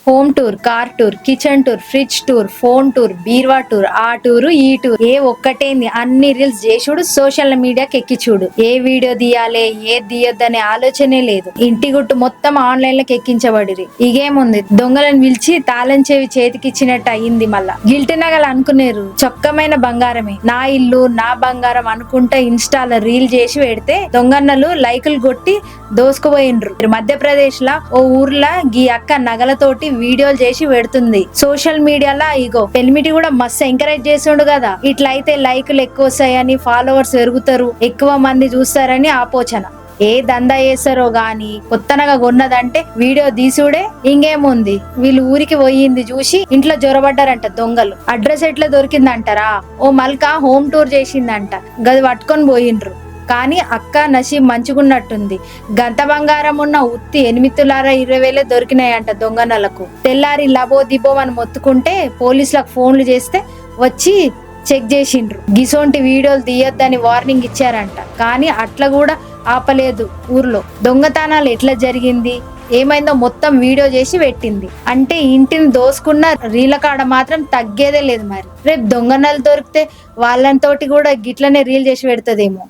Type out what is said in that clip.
Home tour, car tour, kitchen tour, fridge tour, phone tour, బీర్వా tour, ఆ tour ఈ tour ఏ ఒక్కటేంది అన్ని రీల్స్ చేసుడు, సోషల్ మీడియాకి ఎక్కి చూడు. ఏ వీడియో తీయాలి ఏ తీయొద్దనే ఆలోచనే లేదు. ఇంటి గుట్టు మొత్తం ఆన్లైన్ లకు ఎక్కించబడిరి. ఇగేముంది దొంగలను పిలిచి తాళం చెవి చేతికిచ్చినట్టు అయింది. మళ్ళా గిల్ట్ నగలు అనుకునేరు చొక్కమైన బంగారమే. నా ఇల్లు నా బంగారం అనుకుంటా ఇన్స్టాలో రీల్ చేసి పెడితే దొంగన్నలు లైకులు కొట్టి దోసుకుపోయిండ్రు. మధ్యప్రదేశ్ లా ఓ ఊర్లా గీ అక్క నగలతోటి వీడియోలు చేసి పెడుతుంది. సోషల్ మీడియాలో ఇగో పెళ్లిమిటి కూడా మస్తు ఎంకరేజ్ చేస్తుండు కదా. ఇట్లయితే లైకులు ఎక్కువ వస్తాయని, ఫాలోవర్స్ పెరుగుతారు, ఎక్కువ మంది చూస్తారని ఆపోచన. ఏ దందా చేస్తారో గాని కొత్తనగా కొన్నదంటే వీడియో తీసుడే. ఇంకేముంది వీళ్ళు ఊరికి పోయింది చూసి ఇంట్లో జొరబడ్డారంట దొంగలు. అడ్రస్ ఎట్లా దొరికిందంటారా, ఓ మల్కా హోమ్ టూర్ చేసిందంట, గది పట్టుకొని పోయిండ్రు. కానీ అక్క నసీబ్ మంచుకున్నట్టుంది. గంత బంగారం ఉన్న ఉత్తి 8,20,000 దొరికినాయంట దొంగనలకు. తెల్లారి లబో దిబో అని మొత్తుకుంటే పోలీసులకు ఫోన్లు చేస్తే వచ్చి చెక్ చేసిండ్రు. గిసోంటి వీడియోలు తీయొద్దని వార్నింగ్ ఇచ్చారంట. కానీ అట్లా కూడా ఆపలేదు ఊర్లో. దొంగతనాలు ఎట్లా జరిగింది ఏమైందో మొత్తం వీడియో చేసి పెట్టింది. అంటే ఇంటిని దోసుకున్న రీల కాడ మాత్రం తగ్గేదే లేదు. మరి రేపు దొంగనలు దొరికితే వాళ్ళతోటి కూడా గిట్లనే రీల్ చేసి పెడతదేమో.